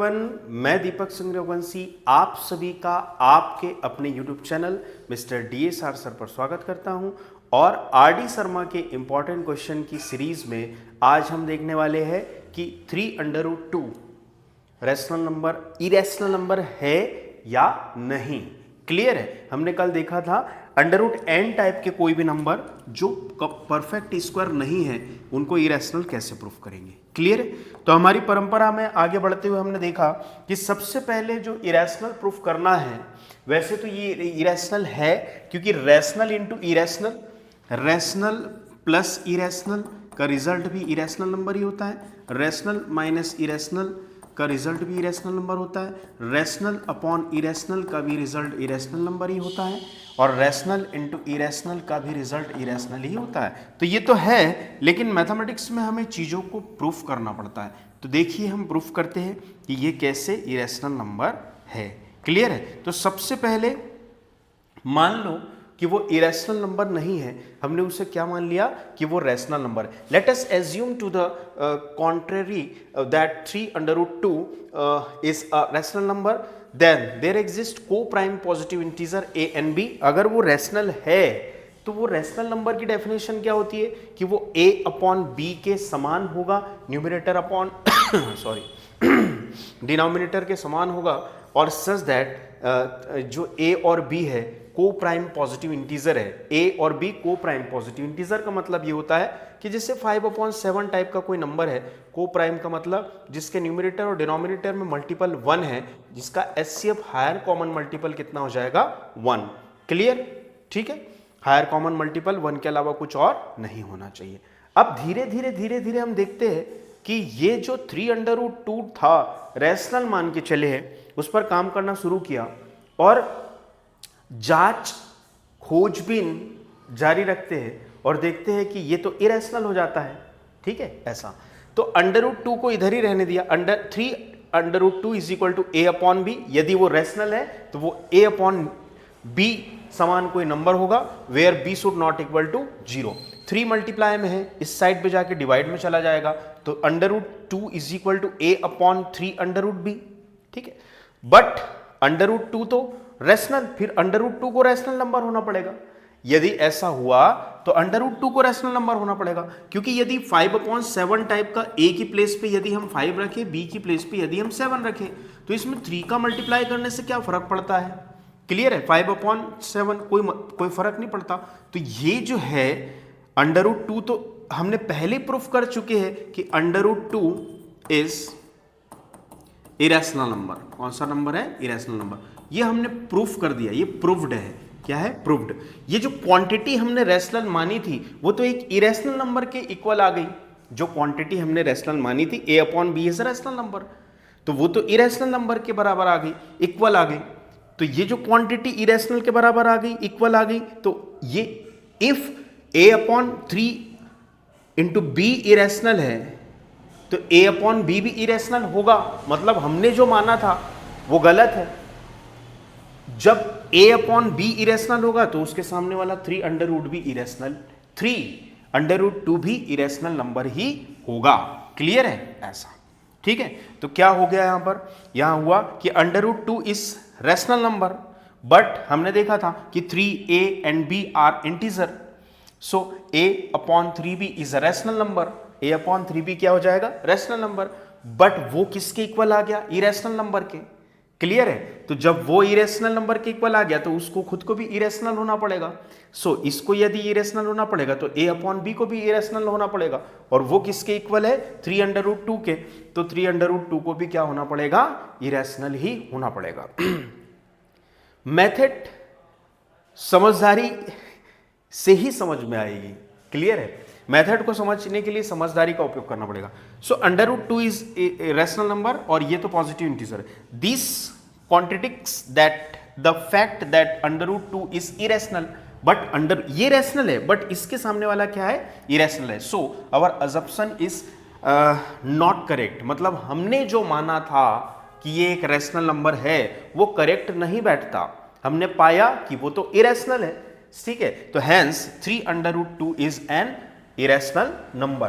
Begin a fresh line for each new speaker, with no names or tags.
Everyone, मैं दीपक सिंह रघुवंशी आप सभी का आपके अपने YouTube channel mister DSR sir पर स्वागत करता हूं। और RD शर्मा के इम्पॉर्टेंट क्वेश्चन की सीरीज में आज हम देखने वाले हैं कि 3√2 रैशनल नंबर इरेशनल नंबर है या नहीं। क्लियर है? हमने कल देखा था √n टाइप के कोई भी नंबर जो परफेक्ट स्क्वायर नहीं है उनको इरेशनल कैसे प्रूफ करेंगे। क्लियर है? तो हमारी परंपरा में आगे बढ़ते हुए हमने देखा कि सबसे पहले जो इरेशनल प्रूफ करना है, वैसे तो ये इरेशनल है क्योंकि rational into irrational, rational plus irrational का रिजल्ट भी इरेशनल नंबर ही होता है, रैशनल माइनस इरेशनल का रिजल्ट भी इरेशनल नंबर होता है, रैशनल अपॉन इरेशनल का भी रिजल्ट इरेशनल नंबर ही होता है, और रैशनल इंटू इरेशनल का भी रिजल्ट इरेशनल ही होता है। तो ये तो है, लेकिन मैथमेटिक्स में हमें चीज़ों को प्रूफ करना पड़ता है। तो देखिए हम प्रूफ करते हैं कि ये कैसे इरेशनल नंबर है। क्लियर है? तो सबसे पहले मान लो कि वो इरेशनल नंबर नहीं है, हमने उसे क्या मान लिया कि वो रैशनल नंबर है। Let us assume to the contrary that 3√2 is a rational number, then there exist coprime positive integer a and b। अगर वो रैशनल है तो वो रैशनल नंबर की डेफिनेशन क्या होती है कि वो a अपॉन b के समान होगा, न्यूमरेटर अपॉन सॉरी डिनोमिनेटर के समान होगा, और सच दैट जो a और b है को प्राइम पॉजिटिव इंटीजर है। a और b को प्राइम पॉजिटिव इंटीजर का मतलब ये होता है कि जैसे 5/7 टाइप का कोई नंबर है, को प्राइम का मतलब जिसके न्यूमरेटर और डिनोमिनेटर में मल्टीपल 1 है, जिसका HCF हायर कॉमन मल्टीपल कितना हो जाएगा 1। क्लियर? ठीक है, हायर कॉमन मल्टीपल 1 के अलावा कुछ और नहीं होना चाहिए। अब धीरे धीरे हम देखते हैं कि ये जो 3√2 था रैशनल मान के चले हैं, उस पर काम करना शुरू किया और जांच खोजबीन जारी रखते हैं और देखते हैं कि ये तो इरेशनल हो जाता है। ठीक है, ऐसा तो √2 को इधर ही रहने दिया। 3√2 is equal to a upon B. यदि वो रैशनल है तो वो a अपॉन बी समान कोई नंबर होगा where b should not equal to 0। 3 multiply में है, इस साइड पे जाके डिवाइड में चला जाएगा, तो √2 is equal to a upon 3√b। ठीक है, बट √2 तो रैशनल, फिर √2 को रैशनल नंबर होना पड़ेगा। यदि ऐसा हुआ तो √2 को रैशनल नंबर होना पड़ेगा, क्योंकि यदि 5/7 टाइप का a की प्लेस पे यदि हम 5 रखें, b की प्लेस पे यदि हम 7 रखें, तो इसमें 3 का मल्टीप्लाई करने से क्या फर्क पड़ता है? क्लियर है? 5/7 कोई फर्क नहीं पड़ता। तो ये जो है √2 तो हमने पहले प्रूफ कर चुके हैं कि √2 इज इरेशनल नंबर। कौन सा नंबर है? Irrational number. ये हमने प्रूफ कर दिया, ये प्रूव्ड है। क्या है? प्रूव्ड। ये जो क्वांटिटी हमने रैशनल मानी थी वो तो एक इरेशनल नंबर के इक्वल आ गई। जो क्वांटिटी हमने रैशनल मानी थी a upon B is rational number, तो वो तो इरेशनल नंबर के बराबर आ गई, इक्वल आ गई। तो ये जो क्वांटिटी इरेशनल के बराबर आ गई, इक्वल आ गई, तो ये if a upon 3 into B irrational है तो a अपॉन बी भी इरेशनल होगा। मतलब हमने जो माना था वो गलत है। जब a अपॉन बी इरेशनल होगा तो उसके सामने वाला 3√2 भी इरेशनल, 3√2 भी इरेशनल नंबर ही होगा। क्लियर है? ऐसा। ठीक है, तो क्या हो गया यहां पर? यहां हुआ कि √2 इज रैशनल नंबर, बट हमने देखा था कि 3a and b are integer, so a upon 3b is a rational number. a upon 3b क्या हो जाएगा? Rational number. बट वो किसके इक्वल आ गया? इरेशनल नंबर के। क्लियर है? तो जब वो इरेशनल नंबर के इक्वल आ गया तो उसको खुद को भी इरेशनल होना पड़ेगा। सो इसको यदि इरेशनल होना पड़ेगा तो a अपॉन बी को भी इरेशनल होना पड़ेगा, और वो किसके इक्वल है? 3√2 के। तो 3√2 को भी क्या होना पड़ेगा? इरेशनल ही होना पड़ेगा। मेथड समझदारी से ही समझ में आएगी। क्लियर है? मेथड को समझने के लिए समझदारी का उपयोग करना पड़ेगा। So √2 is a rational number और ये तो पॉजिटिव इंटीजर है। This contradicts that the fact that √2 is irrational, but ये रैशनल है बट इसके सामने वाला क्या है? इरेशनल है। So our assumption is not correct. मतलब हमने जो माना था कि ये एक रैशनल नंबर है वो करेक्ट नहीं बैठता। हमने पाया कि वो तो इरेशनल है। ठीक है, तो hence 3√2 is an irrational number.